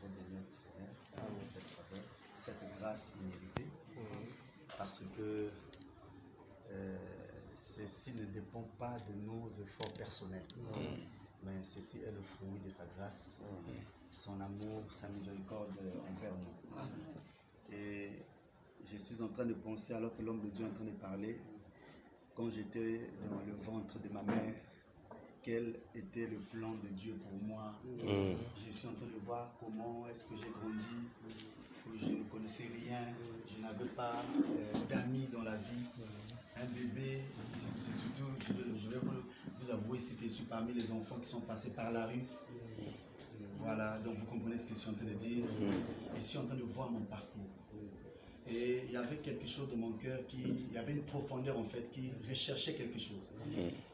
voudrais bénir le Seigneur pour cette faveur, cette grâce imméritée, parce que ceci ne dépend pas de nos efforts personnels, mais ceci est le fruit de sa grâce, son amour, sa miséricorde envers nous. Et je suis en train de penser, alors que l'homme de Dieu est en train de parler, quand j'étais dans le ventre de ma mère, quel était le plan de Dieu pour moi. Je suis en train de voir comment est-ce que j'ai grandi, où je ne connaissais rien, je n'avais pas d'amis dans la vie. Un bébé, c'est surtout, je vais vous avouer ici que je suis parmi les enfants qui sont passés par la rue. Voilà, donc vous comprenez ce que je suis en train de dire. Et je suis en train de voir mon parcours. Et il y avait quelque chose de mon cœur il y avait une profondeur en fait qui recherchait quelque chose.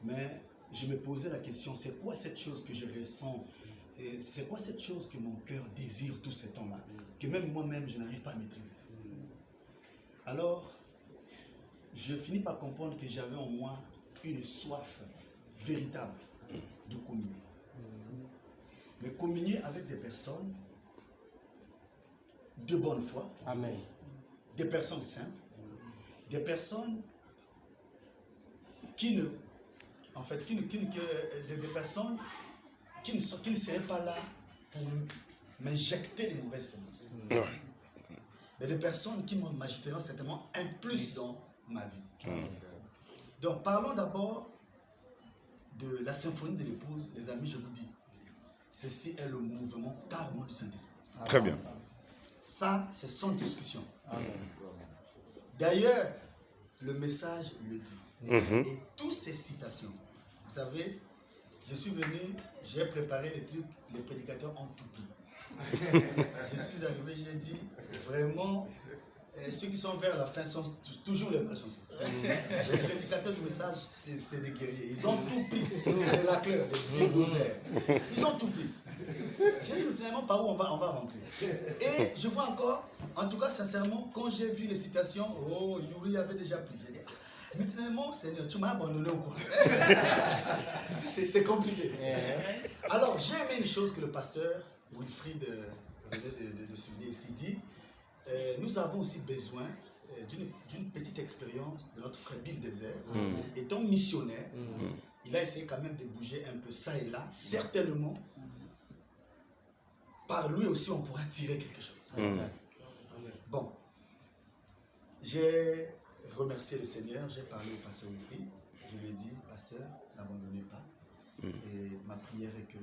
Mais je me posais la question, c'est quoi cette chose que je ressens? C'est quoi cette chose que mon cœur désire tous ces temps-là? Que même moi-même, je n'arrive pas à maîtriser. Alors, je finis par comprendre que j'avais en moi une soif véritable de communier. Mais communier avec des personnes de bonne foi. Amen. Des personnes simples, des personnes qui ne, en fait, des personnes qui ne seraient pas là pour m'injecter des mauvaises semences. Mais des personnes qui m'ajouteront certainement un plus dans ma vie. Donc parlons d'abord de la symphonie de l'épouse. Les amis, je vous dis, ceci est le mouvement carrément du Saint-Esprit. Très bien. Ça, c'est sans discussion. D'ailleurs, le message le dit. Et toutes ces citations, vous savez, je suis venu, j'ai préparé les trucs, les prédicateurs ont tout pris. Je suis arrivé, j'ai dit, vraiment, ceux qui sont vers la fin sont toujours les malchanceux. Les prédicateurs du message, c'est des guerriers. Ils ont tout pris. C'est des lacleurs, des bulldozers. Ils ont tout pris. J'ai dit, mais finalement, par où on va rentrer? Et je vois encore, en tout cas, sincèrement, quand j'ai vu les citations, oh, Yuri avait déjà pris. J'ai dit, mais finalement, Seigneur, tu m'as abandonné ou quoi? C'est compliqué. Alors, j'ai aimé une chose que le pasteur Wilfried venait de souligner ici, dit, nous avons aussi besoin d'une petite expérience de notre frère Bill Désert. Étant missionnaire, il a essayé quand même de bouger un peu ça et là. Certainement, par lui aussi, on pourra tirer quelque chose. Bon, j'ai remercié le Seigneur, j'ai parlé au pasteur Wilfried. Je lui ai dit, pasteur, n'abandonnez pas. Et ma prière est que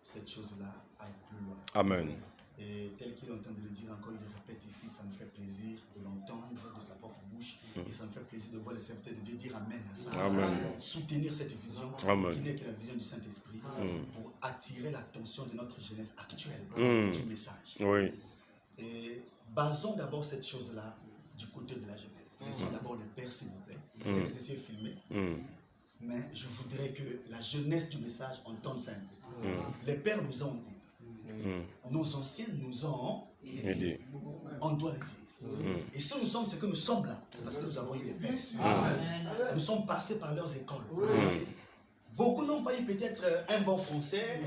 cette chose-là aille plus loin. Amen. Et tel qu'il est en train de le dire encore, il le répète ici, ça me fait plaisir de l'entendre de sa propre bouche. Et ça me fait plaisir de voir les serviteurs de Dieu dire Amen à ça. Amen. Soutenir cette vision Amen. qui n'est que la vision du Saint-Esprit pour attirer l'attention de notre jeunesse actuelle du message. Oui. Et basons d'abord cette chose-là du côté de la jeunesse. Laissons d'abord les pères, s'il vous plaît. C'est nécessaire de filmer. Mais je voudrais que la jeunesse du message entende ça. Les pères nous ont aidés. Nos anciens nous ont aidés. On doit le dire. Et si nous sommes ce que nous sommes là, c'est parce que nous avons eu des pères. Nous sommes passés par leurs écoles. Beaucoup n'ont pas eu peut-être un bon français,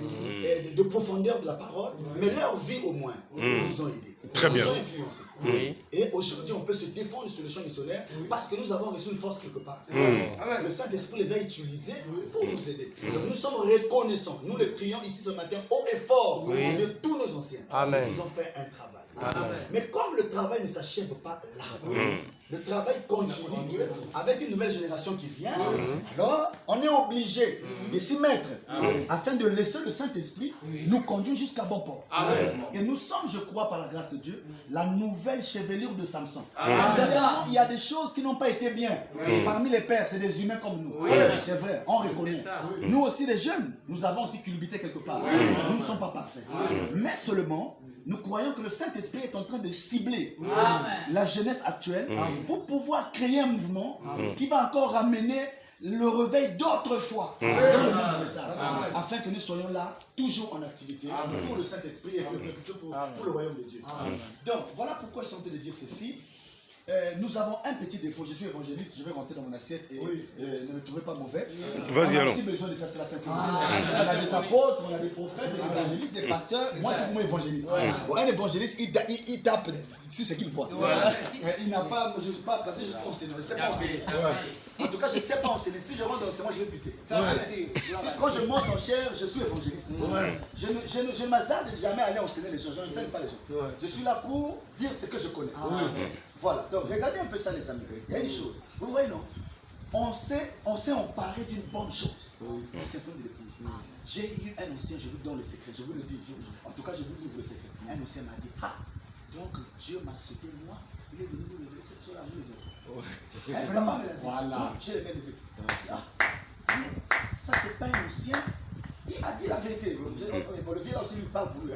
de profondeur de la parole, mais leur vie au moins nous ont aidés. Très bien. Nous ont influencés. Et aujourd'hui, on peut se défendre sur le champ missionnaire parce que nous avons reçu une force quelque part. Le Saint-Esprit les a utilisés pour nous aider. Donc nous sommes reconnaissants. Nous les prions ici ce matin haut et fort de tous nos anciens. Amen. Ils ont fait un travail. Amen. Mais comme le travail ne s'achève pas là, le travail continue avec une nouvelle génération qui vient, alors on est obligé de s'y mettre afin de laisser le Saint-Esprit nous conduire jusqu'à bon port. Et nous sommes, je crois, par la grâce de Dieu, la nouvelle chevelure de Samson. Certainement, il y a des choses qui n'ont pas été bien. Parmi les pères, c'est des humains comme nous. C'est vrai, on reconnaît. Nous aussi, les jeunes, nous avons aussi culbuté quelque part. Nous ne sommes pas parfaits. Mais seulement, nous croyons que le Saint-Esprit est en train de cibler la jeunesse actuelle pour pouvoir créer un mouvement qui va encore ramener le réveil d'autres fois dans le message, afin que nous soyons là, toujours en activité pour le Saint-Esprit et pour le royaume de Dieu. Donc, voilà pourquoi je suis en train de dire ceci. nous avons un petit défaut. Je suis évangéliste, je vais rentrer dans mon assiette et ne me trouvez pas mauvais. Vas-y alors. On a aussi besoin de ça, c'est la symphonie. On a des apôtres, on a des prophètes, des évangélistes, des pasteurs. Moi, c'est pour moi évangéliste. Bon, un évangéliste, il tape sur ce qu'il voit. Il n'a pas, je ne sais pas, parce que je suis enseignant, je ne sais pas enseigner. En tout cas, je ne sais pas enseigner. Si je rentre dans l'enseignement, je vais buter. Quand je monte en chair, je suis évangéliste. Je ne m'hasarde jamais à aller enseigner les gens. Je n'enseigne pas les gens. Je suis là pour dire ce que je connais. Voilà. Donc, regardez un peu ça, les amis. Il y a une chose. Vous voyez, non? On s'est emparé d'une bonne chose. La symphonie de l'épouse. J'ai eu un ancien, je vous donne le secret. Je vous le dis. En tout cas, je vous livre le secret. Un ancien m'a dit, ah, donc Dieu m'a sauté moi. Il est venu nous révéler cette chose-là, vous les autres. Vraiment, voilà. J'ai les mains levées. Ça, c'est pas un ancien. Il a dit la vérité. Le vieux là aussi lui parle pour lui.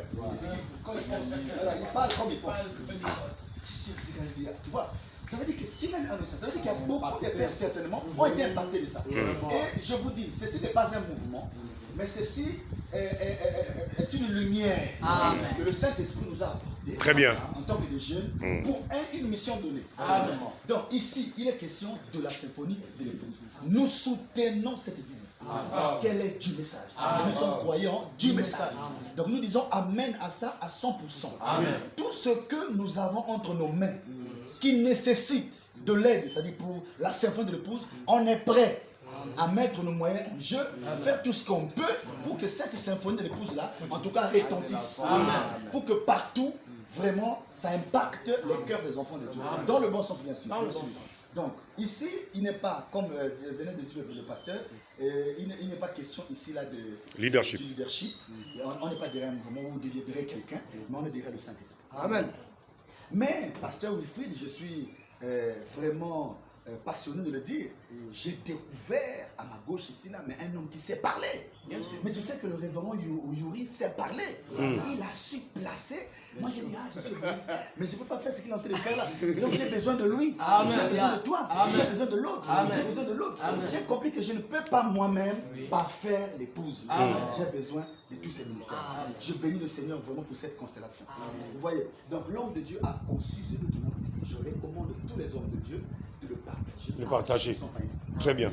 Quand il pense, il parle comme il pense. Tu vois, ça veut dire que si même un ancien, ça veut dire qu'il y a beaucoup de pères certainement ont été impactés de ça. Et je vous dis, ceci n'est pas un mouvement, mais ceci est une lumière que le Saint-Esprit nous a apportée. Très bien. En tant que des jeunes, pour une mission donnée. Donc ici, il est question de la symphonie de l'épouse. Nous soutenons cette vision. Parce qu'elle est du message. Nous sommes croyants du message. Donc nous disons amen à ça à 100%. Tout ce que nous avons entre nos mains qui nécessite de l'aide, c'est-à-dire pour la symphonie de l'épouse, on est prêt à mettre nos moyens en jeu, faire tout ce qu'on peut pour que cette symphonie de l'épouse-là, en tout cas, retentisse. Pour que partout, vraiment, ça impacte les cœurs des enfants de Dieu. Dans le bon sens, bien sûr. Donc, ici, il n'est pas, comme venait de dire le pasteur, il n'est pas question ici là de leadership. Du leadership. On n'est pas derrière un mouvement ou derrière quelqu'un, mais on est derrière le Saint-Esprit. Amen. Mais, pasteur Wilfried, je suis vraiment passionné de le dire. J'ai découvert à ma gauche ici là, mais un homme qui sait parler. Mais tu sais que le révérend Yuri sait parler. Il a su placer. Moi j'ai dit, je suis égoïste, mais je ne peux pas faire ce qu'il est en train de faire là. Donc j'ai besoin de lui. J'ai besoin de toi. J'ai besoin de l'autre. J'ai besoin de l'autre. J'ai compris que je ne peux pas moi-même parfaire l'épouse. J'ai besoin de tous ces ministères. Je bénis le Seigneur vraiment pour cette constellation. Vous voyez, donc l'homme de Dieu a conçu ce document ici. Je recommande à tous les hommes de Dieu de le partager. Le partager. Très bien.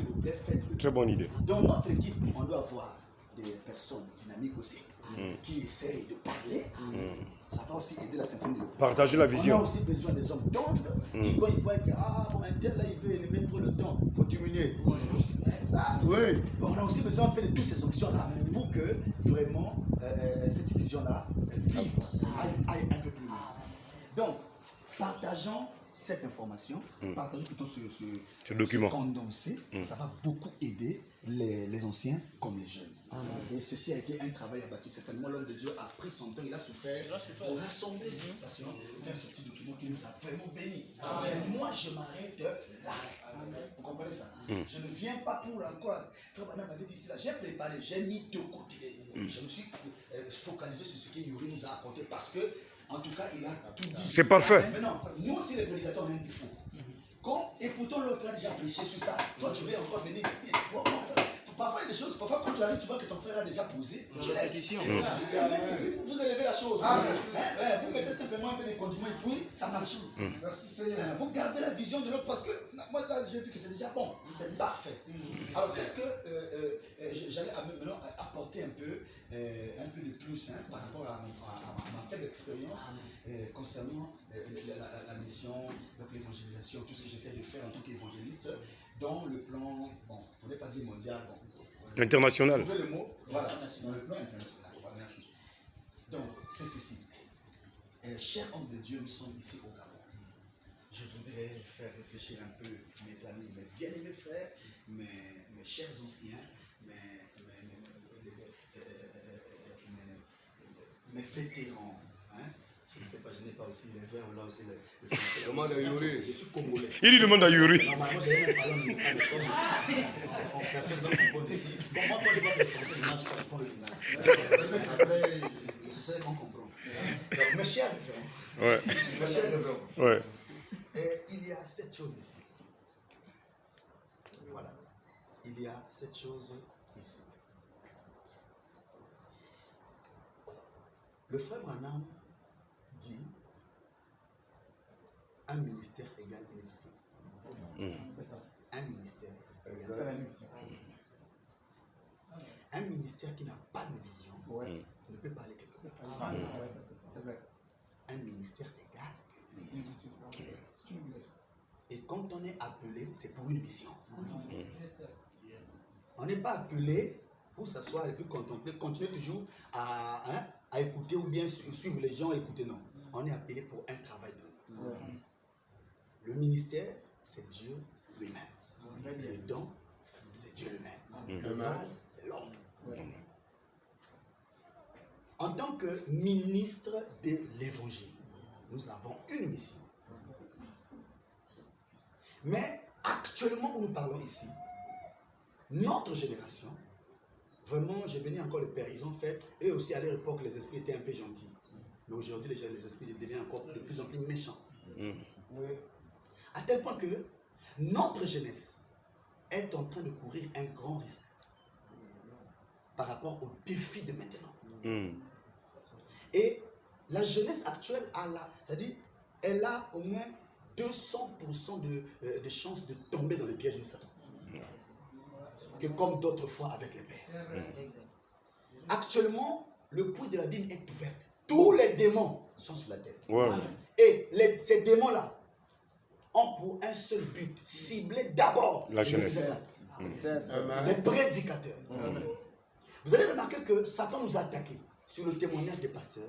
Très bonne idée. Dans notre équipe, on doit avoir des personnes dynamiques aussi qui essayent de parler. Ça va aussi aider la symphonie de l'épouse. Partager la vision. On a aussi besoin des hommes d'onde qui, quand ils voient que un tel là, il veut mettre le temps, il faut diminuer. On a aussi besoin de tous ces options-là pour que vraiment cette vision-là vive, aille un peu plus loin. Donc, partageons cette information, partageons plutôt ce document condensé, ça va beaucoup aider les anciens comme les jeunes. Et ceci a été un travail abattu. Certainement, l'homme de Dieu a pris son temps, il a souffert pour rassembler ces situations, faire ce petit document qui nous a vraiment bénis. Et moi, je m'arrête là. Vous comprenez ça? Je ne viens pas pour encore. Frère Banam m'avait dit cela. J'ai préparé, j'ai mis de côté. Je me suis focalisé sur ce que Yuri nous a apporté parce que, en tout cas, il a tout dit. C'est parfait. Mais non, nous aussi, les prédicateurs, on a un défaut. Quand écoutons l'autre a déjà prêché sur ça, toi, tu veux encore venir. Parfois, il y a des choses, parfois quand tu arrives, tu vois que ton frère a déjà posé, tu laisses. Vous élevez la chose. Vous mettez simplement un peu de condiments et puis ça marche. Merci Seigneur. Vous gardez la vision de l'autre parce que moi, j'ai vu que c'est déjà bon, c'est parfait. Alors, qu'est-ce que j'allais maintenant apporter un peu de plus par rapport à ma faible expérience concernant la mission, donc l'évangélisation, tout ce que j'essaie de faire en tant qu'évangéliste dans le plan, bon, on ne pas dire mondial, bon, international. Vous trouvez le mot? Voilà, dans le plan international. Voilà, merci. Donc, c'est ceci. Chers hommes de Dieu, nous sommes ici au Gabon. Je voudrais faire réfléchir un peu mes amis, mes bien-aimés frères, mes chers anciens, mes vétérans. Hein? Je ne sais pas, je n'ai pas aussi les verbes là aussi. Demande à Yuri. Je suis congolais. Il lui demande à Yuri. Normalement, j'ai même parlé en personne ne comprend ici. Bon, moi, quand je vois que le français ne marche pas, je prends le lingage. Après, ce serait qu'on comprend. Donc, mes chers référents. Mes chers référents. Il y a cette chose ici. Voilà. Il y a cette chose ici. Le frère Branham dit un ministère égale une vision. Un ministère égale une vision. Un ministère qui n'a pas de vision ne peut pas aller quelque part. Un ministère égale une vision. Et quand on est appelé, c'est pour une mission. On n'est pas appelé pour s'asseoir et puis contempler, continuer toujours à écouter ou bien suivre les gens, écouter, non. On est appelé pour un travail donné. Le ministère, c'est Dieu lui-même. Le don, c'est Dieu lui-même. Le vase, c'est l'homme. En tant que ministre de l'évangile, nous avons une mission. Mais actuellement où nous parlons ici, notre génération, vraiment, j'ai béni encore le Père, ils ont fait, eux aussi à leur époque, les esprits étaient un peu gentils. Mais aujourd'hui, les esprits deviennent encore de plus en plus méchants. À tel point que notre jeunesse est en train de courir un grand risque par rapport aux défis de maintenant. Et la jeunesse actuelle c'est-à-dire, elle a au moins 200% de chances de tomber dans le piège de Satan. Que comme d'autres fois avec les pères. Actuellement, le puits de l'abîme est ouvert. Tous les démons sont sur la terre. Et ces démons-là ont pour un seul but, cibler d'abord la jeunesse. Les prédicateurs. Vous allez remarquer que Satan nous a attaqués sur le témoignage des pasteurs,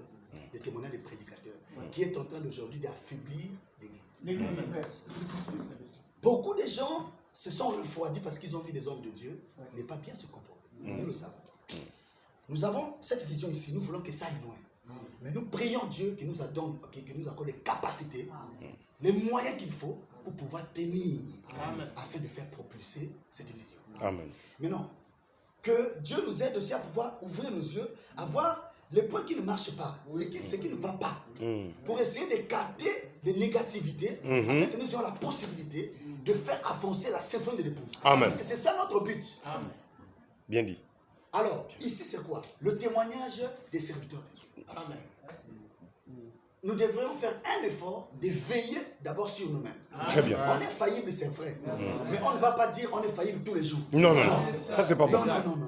le témoignage des prédicateurs, qui est en train aujourd'hui d'affaiblir l'Église. Beaucoup de gens se sont refroidis parce qu'ils ont vu des hommes de Dieu ne pas bien se comporter. Nous le savons. Nous avons cette vision ici, nous voulons que ça aille loin. Mais nous prions Dieu qui nous accorde les capacités, les moyens qu'il faut pour pouvoir tenir, afin de faire propulser cette vision. Amen. Mais non, que Dieu nous aide aussi à pouvoir ouvrir nos yeux, à voir les points qui ne marchent pas, ce qui ne va pas, pour essayer d'écarter les négativités, afin que nous ayons la possibilité de faire avancer la symphonie de l'épouse. Parce que c'est ça notre but. Amen. Bien dit. Alors, ici c'est quoi? Le témoignage des serviteurs de Dieu. Amen. Nous devrions faire un effort de veiller d'abord sur nous-mêmes. Très bien. On est faillible, c'est vrai. Mais on ne va pas dire on est faillible tous les jours. Non. Ça, c'est pas bon. Non.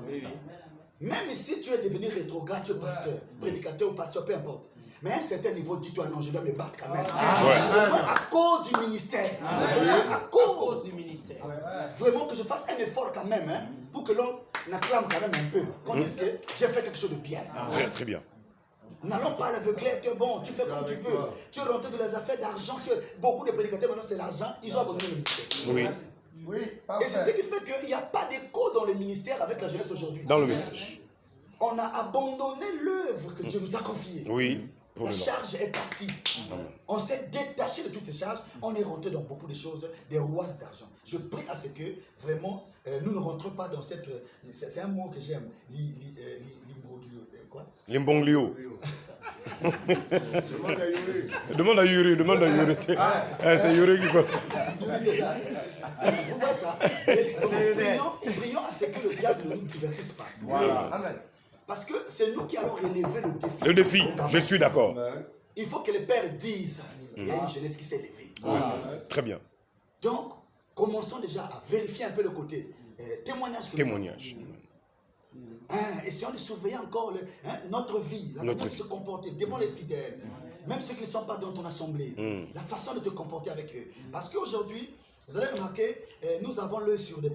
Même si tu es devenu rétrograde, tu es pasteur, prédicateur ou pasteur, peu importe. Mais à un certain niveau, dis-toi non, je dois me battre quand même. À cause du ministère. À cause du ministère. Vraiment que je fasse un effort quand même, pour que l'on acclame quand même un peu. Qu'on dise que j'ai fait quelque chose de bien. Très bien. N'allons pas à l'aveuglette, bon, tu fais comme tu veux. Tu es rentré dans les affaires d'argent. Beaucoup de prédicateurs, maintenant c'est l'argent, ils ont abandonné le ministère. Oui. Et c'est ce qui fait qu'il n'y a pas d'écho dans le ministère avec la jeunesse aujourd'hui. Dans le message. On a abandonné l'œuvre que Dieu nous a confiée. Oui. La charge est partie. On s'est détaché de toutes ces charges. On est rentré dans beaucoup de choses, des rois d'argent. Je prie à ce que vraiment nous ne rentrons pas dans cette. C'est un mot que j'aime. Quoi? L'imbonglio. Demande à Yuri. C'est Yuri qui parle. C'est ça. Vous voyez ça? Prions à ce que le diable ne nous divertisse pas. Amen. Parce que c'est nous qui allons relever le défi. Le défi, je suis d'accord. Il faut que les pères disent il y a une jeunesse qui s'est levée. Très bien. Donc, commençons déjà à vérifier un peu le côté témoignage. Témoignage. Essayons de surveiller encore notre vie, la manière de se comporter devant les fidèles, même ceux qui ne sont pas dans ton assemblée, la façon de te comporter avec eux. Parce qu'aujourd'hui, vous allez remarquer, nous avons l'œil sur des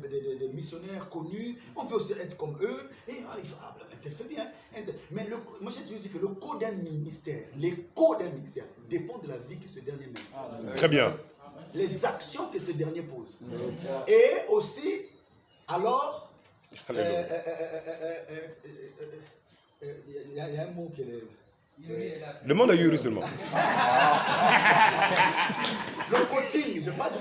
missionnaires connus, on veut aussi être comme eux, et elle fait bien. Mais moi j'ai toujours dit que le code d'un ministère, dépend de la vie que ce dernier mène. Très bien. Les actions que ce dernier pose. Et aussi, alors, il y a un mot qui est... Demande à Yuri seulement. Le coaching, je ne pas du